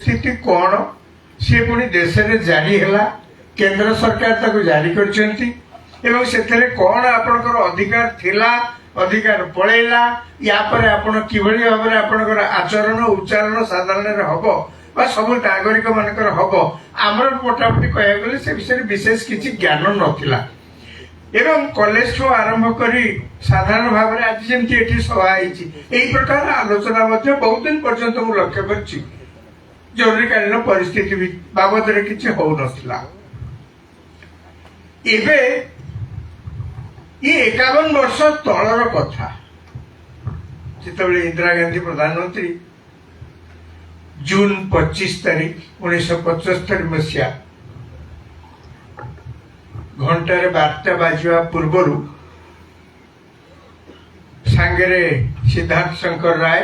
परिस्थिति कौन सी पुणी देश में जारी है केंद्र सरकार ताको जारी कर कौन आपणकर अधिकार थिला अधिकार पड़ेला या पर आपण किभଳି भाବରେ आपणकर आचरण उच्चारण साधारण हबो बा सब नागरिक मानकर हबो आमर मोटामोटी कहया गले से विषय विशेष किछि ज्ञान नथिला एवं कॉलेज ठो आरंभ करी साधारण भाव में आज जमती एठी सभा आईची एई प्रकार आलोचना मध्य बहुत दिन पर्यंत मु लक्ष्य करछि जरूरीकालीन परिस्थिति बाबद रे किछि हो नथिला एबे ये 51 वर्ष तलर कथा जितेबाला इंदिरा गांधी प्रधानमंत्री जून 25 तारीख 1975 मसीहा घंटारे 12टा बाजिवा पूर्वर सांगरे सिद्धार्थ शंकर राय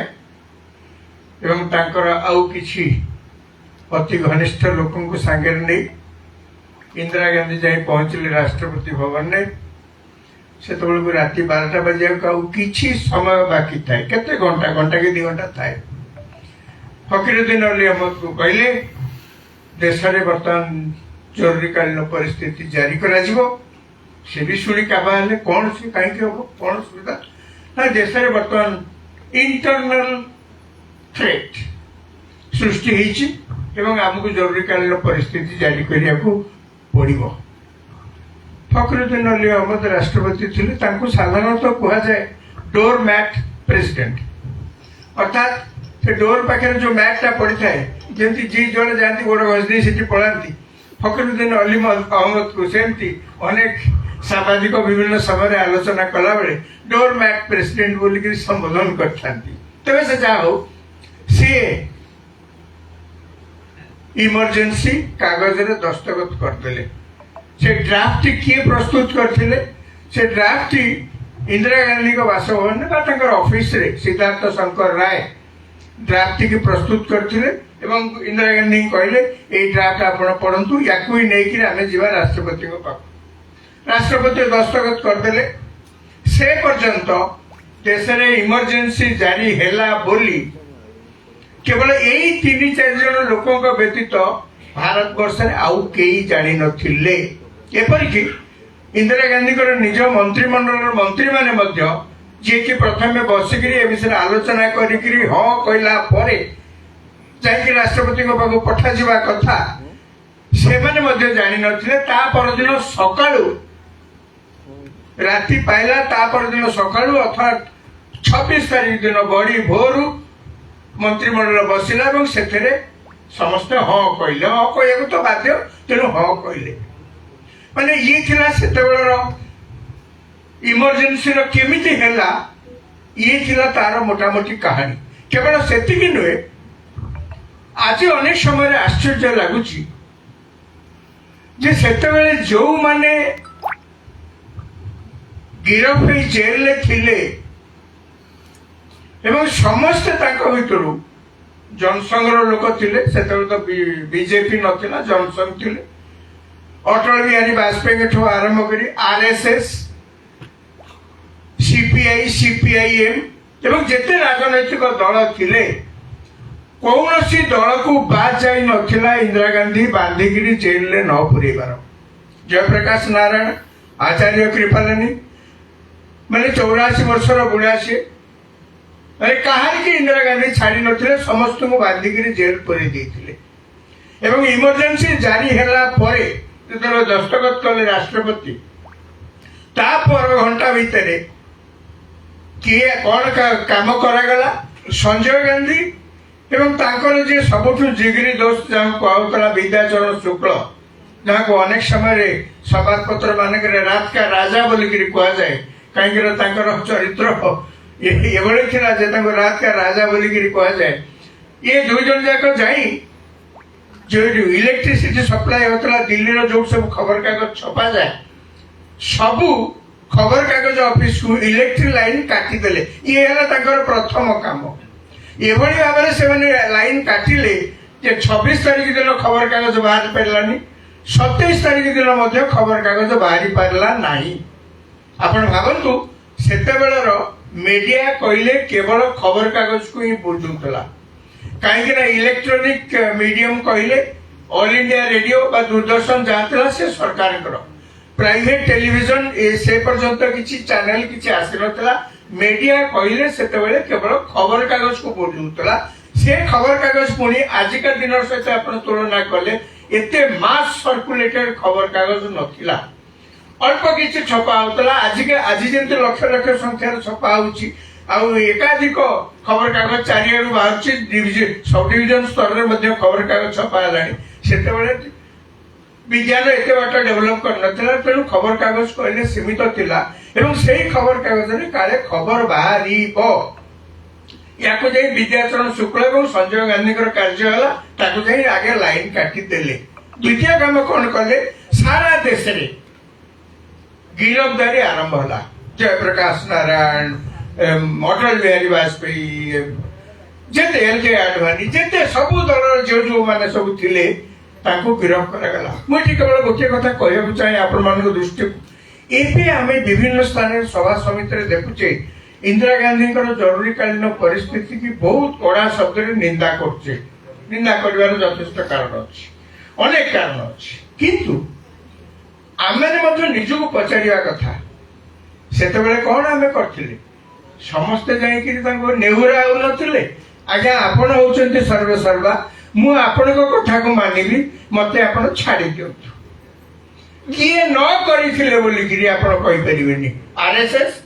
एवं तांकर आउ किछि अति घनिष्ठ लोकों को सांगरे नहीं इंदिरा गांधी जाई पहुंचले राष्ट्रपति भवन ने से राति 12टा बजे किछि समय बाकी थाए केते घंटा घंटा के 2 घंटा थाए फकीरुद्दीन अली अहमद को कहले देश में बर्तमान जरूरीकालीन परिस्थिति जारी करा जिवो से भी शुणी काबा हेले कौन से कहीं हम कौन सुविधा ना देश में बर्तमान इंटरनल थ्रेट सृष्टि होइछि एवं आमको जरूरीकालीन परिस्थिति जारी करिया को पड़िबो फखरुद्दीन अली अहमद राष्ट्रपति थिले तांको साधारणतः कहा जाए डोर मैट प्रेसिडेंट अर्थात से डोर पाखे जो मैटा पड़ी थाए जमी जी जड़े जाती गोड़ घसी से पलांती फखरुद्दीन अली अहमद को सेमती अनेक सामाजिक विभिन्न समय आलोचना कला बेले डोर मैट प्रेसिडेंट बोलिक संबोधन करते तेज से जहा हो सी इमरजेंसी कागज रे दस्तखत करदेले से ड्राफ्ट किए प्रस्तुत करथिले से ड्राफ्ट इंदिरा गांधी को बासभवन में ऑफिस रे सिद्धार्थ शंकर राय ड्राफ्ट की प्रस्तुत करथिले एवं इंदिरा गांधी कहले ए ड्राफ्ट आपण पढ़ंतु याकू ही नै कि आमे जीवा राष्ट्रपति को पाक राष्ट्रपति दस्तखत करदेले से पर्यंत देश रे इमरजेंसी जारी हैला बोली केवल यही 3-4 जन लोकों का व्यतीत भारत वर्ष रे आउ केही जानि नथिले एपरिक इंदिरा गांधी को निज मंत्रिमंडल मंत्री माने मध्य जे कि प्रथम बसिक विषय आलोचना करी हाँ कहला परे जाकि राष्ट्रपति को पाखु पठा जिबा कथा से माने मध्य जानि नथिले ता परदिन सकाळु राति पाइला ता परदिन सकाळु अर्थात 26 तारीख दिन बड़ी भोरु मंत्रिमंडल बसिला और सेठरे समस्त हाँ कहले हाँ कहू तो बाध्य तेणु हाँ कहले माने ये थिला सेतेबेलर इमरजेंसी रो केमिति हैला ये थिला तार मोटामोटी कहानी केवल सेतिकी नुहे आज अनेक समय आश्चर्य लगुची जे सेतेबेले जो माने गिरफ जेल ले थिले एवं समस्त भितर जनसंघर लोक थिले सेतेबेले तो बीजेपी नथिला जनसंघ थिले अटल बिहारी वाजपेयी ठू आरंभ करी आरएसएस सीपीआई सीपीआईएम एवं जिते राजनैतिक दल थिले कौन सी दल को बाद जाई नथिला इंदिरा गांधी बांधिकी जेल ले न पुरेबार जयप्रकाश नारायण आचार्य कृपालानी मैंने 84 वर्षर बुढ़ा सी अरे कहार की इंदिरा गांधी छाड़ी नथिले समस्त को बांधिकी जेल पुरे देथिले एवं इमरजेंसी जारी हैला परे जो दस्तखत कले राष्ट्रपति तापर घंटा भितर किए कौन काम करागला संजय गांधी एवं तांकर जे सबुठु जिगरी दोस्त जहाँ कहला विद्याचरण शुक्ल जहाँ को अनेक समय संवादपत्र मानक रात का राजा बोलिकी कह जाए कहीं चरित्र एभली थिला जे रात का राजा बोलिकी कह जाए ये 2 जन जाक जाई जो इलेक्ट्रिसिटी सप्लाई होता दिल्ली जो सब खबर कागज छपा जाए सबू खबर कागज ऑफिस को इलेक्ट्रिक लाइन काटिदेले ये प्रथम काम ये भाव से लाइन काटिले 26 तारीख दिन खबर कागज बाहर पारानी 27 तारीख दिन खबर कागज बाहरी पारा ना आपण भावतु सेतेबेलर मीडिया कहले केवल खबर कागज को ही बुझुला कहीं इलेक्ट्रोनिक मीडियम कहले ऑल इंडिया रेडियो बा दूरदर्शन जहाँ से सरकार प्राइवेट टेलीविजन से पर्यंत किसी चैनल किसी आसी ना मीडिया कहले से केवल खबर कागज को बोलूला से खबर कागज पुणी आजिका दिन सहित आप तुलना कले एते मास सर्कुलेटेड खबर कागज नथिला अल्प किसी छपा होता आज जमी लक्ष लक्ष संख्यार छपा होची एकाधिक खबर कागज चारिआडू बाहर सब डिविजन स्तर में खबर कागज छपा है विज्ञान एत बाट डेभलप कर तेणु खबर कागज कहले सीमित थिला एवं से खबर कागज काले खबर बाहर या विद्याचरण शुक्ल और संजय गांधी कार्य आगे लाइन काटिदेले द्वितीय काम कौन कले सारा देश रे गिरफ्तारी आरंभ होला जयप्रकाश नारायण अटल बिहारी वाजपेयी जेते एल.के. आडवाणी जेते सबु दल जो जो माने सब थिले ताको गिरफ्त करागला मुझे केवल गोटे कथा कहूँ चाहे आपण दृष्टि एबे आमे विभिन्न स्थान सभा समिति रे देखुचे इंदिरा गांधी जरूरीकालीन परिस्थिति की बहुत कड़ा शब्द निंदा करछे निंदा करिवार यथेष्ट कारण अछि अनेक कारण अछि किंतु आमे निजको पचारिया कथा सेतेबेले कौन आमे करथिले समस्ते जाइकि नेहुरा नथिले आज्ञा आपण होउचंती सर्वे सर्वा मु आपण कथा को मानिबी मते आपण छाड़ी दियंतु किए न करिथिले बोली कि आपण कहि परिबेनी आरएसएस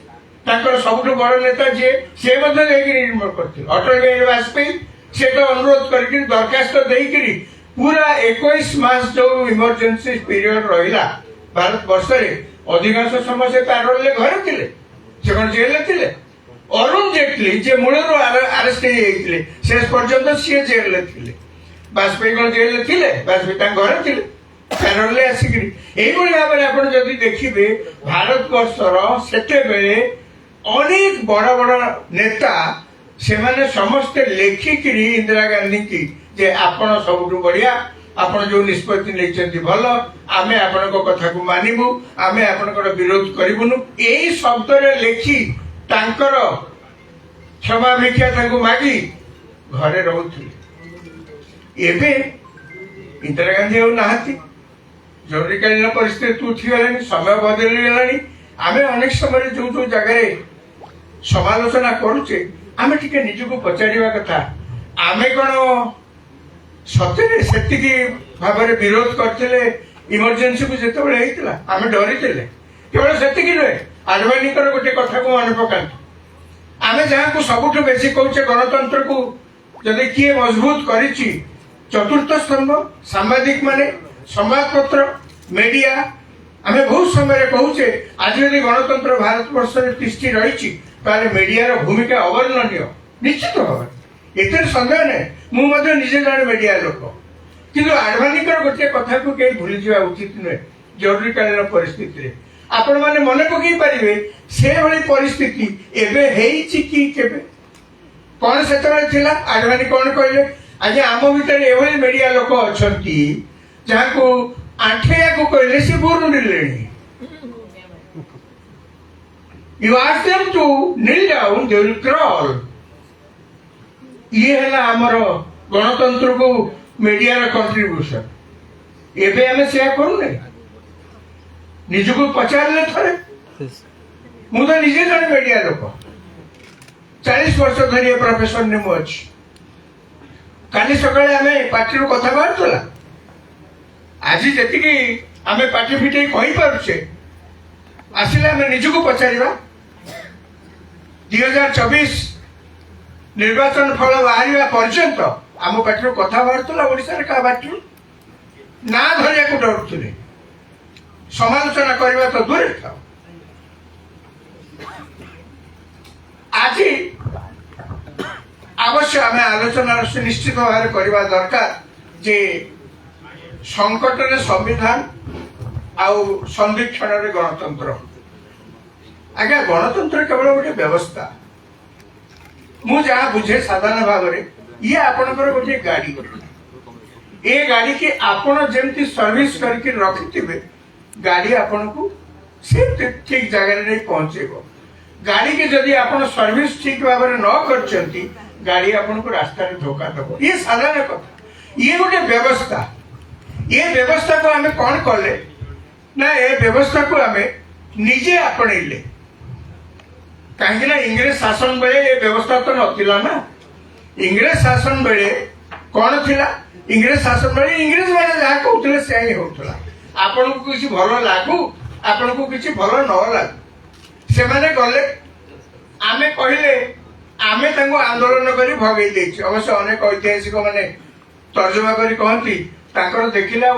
ताकर सबुठ बड़ नेता जे से मते जाइकि निर्मल करथिले अटल बिहारी वाजपेयी से तो अनुरोध करके दरखास्त देइकि पूरा 21 मास जो इमरजेंसी पीरियड रहिला भारत वर्ष रे अधिकांश समय से पैरोल ले घर थिले से कोन जेल थिले अरुण जेटली जे मूलर अरेस्ट हेइथिले शेष पर्यंत सी जेल ले थिले वाजपेयी कोन जेल ले थिले वाजपेयी ता घर थिले पैरोल ले आसिकि एई बोली भाबरे आपण जदि देखिबे भारत वर्षर सेते बेले अनेक बड़ बड़ नेता से माने समस्त लेखिक इंदिरा गांधी की जे आपण सबुठु बढ़िया आपण जो निष्पत्ति लेचंती भल आमे आपण को कथा को मानिबु आमे आपण को विरोध करिबुनु एई शब्द रे लेखी तांकर क्षमा भिक्षा तांको मागी घरे रहउथिले एबे इंदिरा गांधी हो नाहती जरूरीकालीन परिस्थिति उठिगलानी समय बदली गलानी आमे अनेक समय जो जो जगह समालोचना करूचे आमे टिके निजको पचारिबा कथा आमे कोन सत्यरे सेतिकी भाबरे विरोध करथिले इमरजेंसी को जेते बेले हेतिला आमे डरिथिले केवल सेतिकी नय आडवाणी कर गोटे कथा को मन पकांतु आमे जहां को सबुठ बेसी कहूचे गणतंत्र को जदि किए मजबूत करिछि चतुर्थ स्तंभ सांबादिक माने संवादपत्र मीडिया आमे बहुत समय कहूचे आज यदि गणतंत्र भारत वर्ष रे तिष्ठि रहिछि ताले मीडिया रो भूमिका अवर्णनीय निश्चित भाव एते संदेह नै मु मध्य निजे जाने मीडिया लोक किंतु आडवाणी कर गोटे कथा को के भूली जिवा उचित नै जरूरीकालीन परिस्थिति रे आपण माने मने पकई परिबे से भली परिस्थिति एबे हेइछि कि केबे कोन सेतबे थिला आडवाणी कोन कहले आज आम भीतर एभली मीडिया लोक अछंती जहाँ को आंठेया को कहले से बुरुंडिलेनी You ask them to kneel down, they will crawl. ये है ना हमारो गणतंत्र को मीडिया रा कंट्रीब्यूशन एबे हमें से करू नै निजको पचारले थरे मु तो निजे जने मीडिया लोक 40 वर्ष धरि प्रोफेशन ने मु अछि काली सकाळे हमें पार्टी रो कथा बारतला आज जति कि हमें पार्टी फिटे कहि पारुछे आसिले हमें निजको पचारिबा 2024 निर्वाचन फल बाहर पर्यंत आम पार्टी कथा बाहर ओडिशा क्या पार्टी ना धरिया को डरुले समालोचना करने तो दूर था आज अवश्य आम आलोचना निश्चित भाव करवा दरकार जे संकट रे संविधान आउ संरक्षण रे गणतंत्र आज्ञा गणतंत्र केवल गोटे व्यवस्था मु जहाँ बुझे साधारण भाव में ये आपणकर गोटे गाड़ी ये गाड़ी की आपण जेमती सर्विस करके रखिथिबे गाड़ी आपण को से ठीक जगह नहीं पहुंचेबो गाड़ी के जदि आपण सर्विस ठीक भाव में न करचंती गाड़ी आपको रास्ता धोखा दब ये साधारण कथा ये गोटे व्यवस्था ये व्यवस्था को आम कौन कले ना ये व्यवस्था को आम निजे आपणेले कहीं इंग्रेज शासन बेले ये व्यवस्था तो नथिला ना इंग्रेज शासन बेले कौन थिला इंग्रेज शासन बेले इंग्रेज मैंने जहाँ कहते से ही होता आपन को किसी भल लागू आपन को किसी भल न लागू से माने गले आमे कहले आमे तांको आंदोलन करी भगई देछि अवश्य अनेक ऐतिहासिक माने तर्जमा करी कहती तांकर देखिला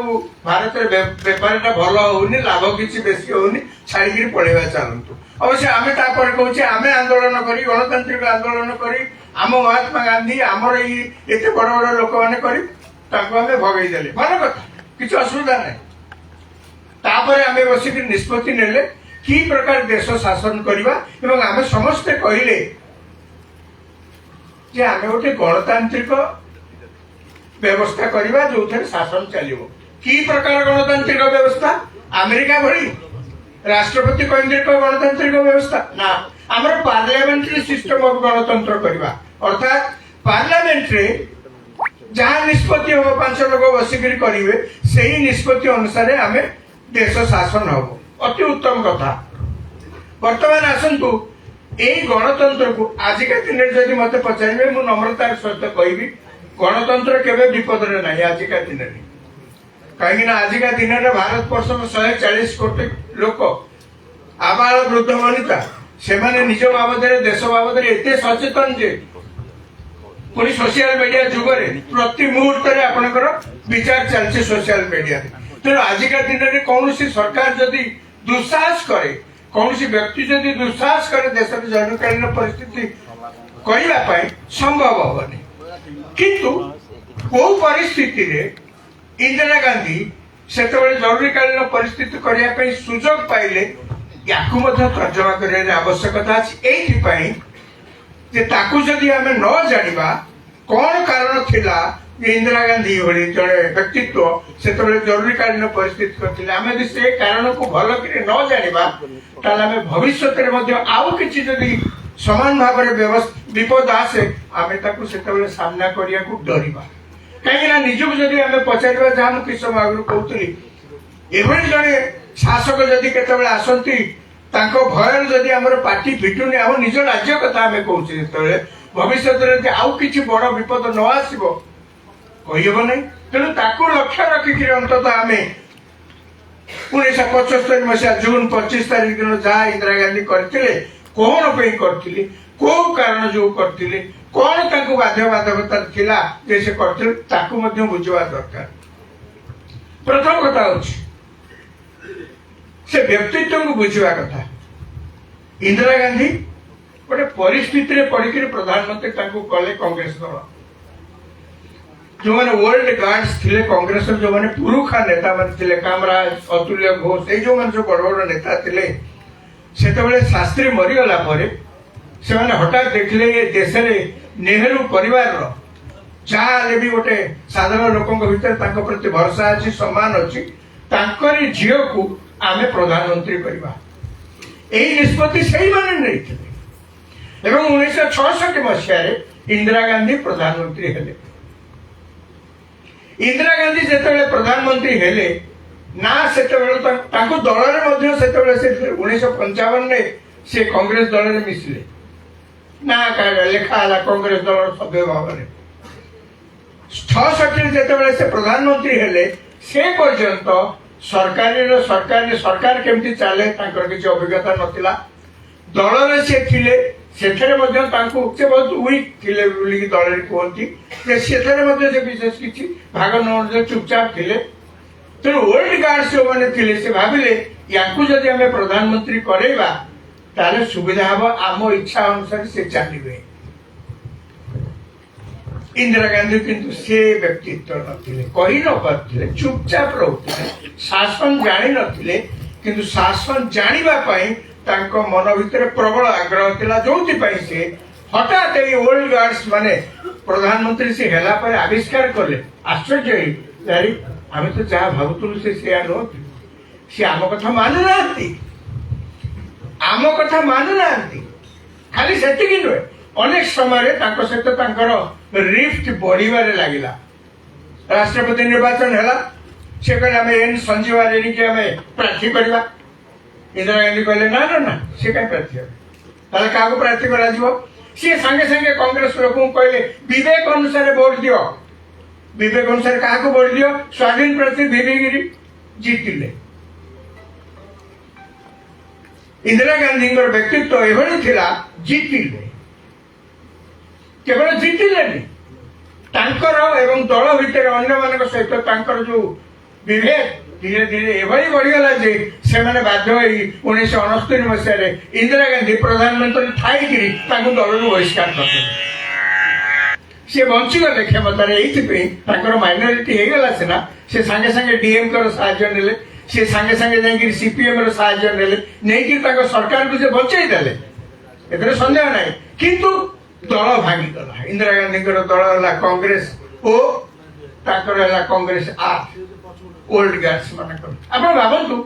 भारत बेपारटा भल होनी लाभ किसी बेसी होनी छाड़ी पड़ेगा चलतु अवश्य आमे तापर कहूचे आमे आंदोलन करी गणतांत्रिक आंदोलन करी आम महात्मा गांधी आमर ये बड़ बड़ लोक मैंने करी तांको आमे भगई देले भल कथा किसी असुविधा नहीं तापर आमे बसिक निष्पत्ति नेले कि प्रकार देश शासन करवा एवं आमे समस्ते कहले जे आमे गोटे गणतांत्रिक व्यवस्था करवा जो शासन चलो कि प्रकार गणतांत्रिक व्यवस्था अमेरिका भली राष्ट्रपति केन्द्रित गणतांत्रिक व्यवस्था ना आमर पार्लियामेंट्री सिस्टम ऑफ गणतंत्र करवा अर्थात पार्लियामेंट रे जहाँ निष्पत्ति हम 5 लोग बसिक करेंगे से ही निष्पत्ति अनुसार आमे देश शासन हम अति उत्तम कथा वर्तमान आसतु यही गणतंत्र को आजिका दिन जदि मत पचारे मु नम्रतार सहित कहबी गणतंत्र केवे विपद रे नहीं आजिका दिन कहीं आजिका दिन में भारत वर्ष 140 कोटी लोक आबाल वृद्ध वनिता से माने निज बाबद देश बाबद एते सचेतन जे पुणी सोशल मीडिया जुगरे प्रति मुहूर्त आपणकर विचार चलছে सोशल मीडिया तेणु आजिका दिन में कौन सरकार जदि दुस्साहस करे कौन व्यक्ति जदि दुस्साहस करे देश में जरूरकालीन परिस्थिति करने संभव हेनी किंतु को परिस्थिति रे इंदिरा गांधी से जरूरीकालीन परिस्थिति करने सुजोग पाइले या तर्जमा कर आवश्यकता अच्छी ताकू जदि आम न जानिबा कौन कारण थिला इंदिरा गांधी भली जड़े व्यक्तित्व से जरूरीकालीन परिस्थिति करथिले आमे यदि से कारण को भल कि न जानिबा ताले आमे भविष्य रे आउ किछि जदि समान भाव में विपद आसे आमे ताकू सेतबेले सामना करिया को डरिबा कहीं निजक जदि आमे पचारिबा जहाँ मु किछ समय आगु कहतली एभली जड़े शासक जदि केतबेले आसंती तांको भय जदि हमर पार्टी फिटुनी हम निज राज्य कथा आमे कहूचे जेतबेले भविष्य रे आउ किछि बड़ विपद न आसीबो कहिबो नै तेणु ताकू लक्ष्य रखिक अंततः आमे 1975 मसीहा जून 25 तारीख दिन जहाँ इंदिरा गांधी करथिले कौन पे करथिले को कारण जो करथिले कौन ताकू बाध्यबाधकता थिला जे से करथिले ताकू मध्ये बुझवा दरकार प्रथम कथा होछि से व्यक्तित्व को बुझवा कथा इंदिरा गांधी गोटे परिस्थिति रे पड़िक प्रधानमंत्री ताकू कले कांग्रेस दल जो मैंने वर्ल्ड गार्ड्स थिले कांग्रेस जो मैंने पुरुखा नेता मान थिले कामराज अतुल्य घोष ये जो मैंने जो बड़ बड़ नेता थिले सेतबेले शास्त्री मरीगला परे से माने हठात देखले ये देश रे नेहरू परिवार रो जहाँ भी गोटे साधारण लोकों भीतर तांको प्रति भरोसा अछि सम्मान अछि तांकरी झियो को आमे प्रधानमंत्री करबा एही निष्पत्ति सही माने नै थिले एवं 1966 मसीहा रे इंदिरा गांधी प्रधानमंत्री हेले इंदिरा गांधी जेतेबेले प्रधानमंत्री हेले ना सेतेबेले तांको दल रे मध्ये सेतेबेले से 1955 रे से कांग्रेस दल रे मिसले ना का लेखा आला कांग्रेस दल सभ्य भाव रे 66 जेतेबेले से प्रधानमंत्री हेले से पर्यंत सरकार केमती चले तांकर किछि अभिज्ञता नथिला दल रे से थिले सेठरे मध्ये तांको से बहुत वीक थिले बोली दल रे कहंती जे सेठरे मध्ये से विशेष किछि भाग न चुपचाप थिले तेणु वर्ल्ड गार्ड जो मैंने थिले से भाविले याकू जदि आमे प्रधानमंत्री करेबा ताले सुविधा हबो आम इच्छा अनुसार से चलिबे इंदिरा गांधी किंतु से व्यक्तित्व नथिले कहि न पाथिले चुपचाप रहउथिले शासन जानि नथिले किंतु शासन जानिबा पई तांको मन भितर प्रबल आग्रह थिला जोंति पई से हठात ए वर्ल्ड गार्ड्स माने प्रधानमंत्री से हेला पर आविष्कार करले आश्चर्य यारी आमे तो जहाँ भावुलु से नुहति सी आम कथा मानु ना खाली से नुहे ଅନେକ ସମୟରେ ତାଙ୍କ ସହିତ ତାଙ୍କର ରିଫ୍ଟ ବଢିବାରେ ଲାଗିଲା। ରାଷ୍ଟ୍ରପତି ନିର୍ବାଚନ ହେଲା, ସେ କହିଲେ ଆମେ ଏନ୍ ସଞ୍ଜୀବା ରେଡ୍ଡିକି ଆମେ ପ୍ରାର୍ଥୀ କରିବା। ଇନ୍ଦିରା ଗାନ୍ଧୀ କହିଲେ ନା ନା ନା, ସେ କାହିଁ ପ୍ରାର୍ଥୀ ହେବେ? ତାହେଲେ କାହାକୁ ପ୍ରାର୍ଥୀ କରାଯିବ? ସିଏ ସାଙ୍ଗେ ସାଙ୍ଗେ କଂଗ୍ରେସ ଲୋକଙ୍କୁ କହିଲେ ବିବେକ ଅନୁସାରେ ଭୋଟ ଦିଅ। ବିବେକ ଅନୁସାରେ କାହାକୁ ଭୋଟ ଦିଅ? ସ୍ୱାଧୀନ ପ୍ରାର୍ଥୀ ଭିଭି ଗିରି ଜିତିଲେ। ଇନ୍ଦିରା ଗାନ୍ଧୀଙ୍କର ବ୍ୟକ୍ତିତ୍ୱ ଏଭଳି ଥିଲା, ଜିତିଲେ। କେବଳ ଜିତିଲେନି, ତାଙ୍କର ଏବଂ ଦଳ ଭିତରେ ଅନ୍ୟମାନଙ୍କ ସହିତ ତାଙ୍କର ଯୋଉ ବିଭେଦ ଧୀରେ ଧୀରେ ଏଭଳି ବଢିଗଲା ଯେ ସେମାନେ ବାଧ୍ୟ ହୋଇ 1969 ମସିହାରେ ଇନ୍ଦିରା ଗାନ୍ଧୀ ପ୍ରଧାନମନ୍ତ୍ରୀ ଥାଇକିରି ତାଙ୍କୁ ଦଳରୁ ବହିଷ୍କାର କରିଦେଲେ। ସେ ବଞ୍ଚିଗଲେ କ୍ଷମତାରେ, ଏଇଥିପାଇଁ ତାଙ୍କର ମାଇନରିଟି ହେଇଗଲା ସିନା, ସେ ସାଙ୍ଗେ ସାଙ୍ଗେ ଡିଏମ୍କେ ର ସାହାଯ୍ୟ ନେଲେ, ସେ ସାଙ୍ଗେ ସାଙ୍ଗେ ଯାଇକି ସିପିଏମ୍ ର ସାହାଯ୍ୟ ନେଲେ, ନେଇକି ତାଙ୍କ ସରକାରକୁ ସେ ବଞ୍ଚେଇ ଦେଲେ, ଏଥିରେ ସନ୍ଦେହ ନାହିଁ। କିନ୍ତୁ ଦଳ ଭାଙ୍ଗିଗଲା। ଇନ୍ଦିରା ଗାନ୍ଧୀଙ୍କର ଦଳ ହେଲା କଂଗ୍ରେସ ଓ ତାଙ୍କର ହେଲା କଂଗ୍ରେସ ଆର୍, ଓଲ୍ଡ ଗାର୍ଡସ ମାନଙ୍କର। ଆପଣ ଭାବନ୍ତୁ,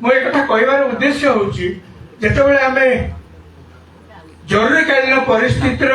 ମୁଁ ଏ କଥା କହିବାର ଉଦ୍ଦେଶ୍ୟ ହଉଛି, ଯେତେବେଳେ ଆମେ ଜରୁରୀକାଳୀନ ପରିସ୍ଥିତିର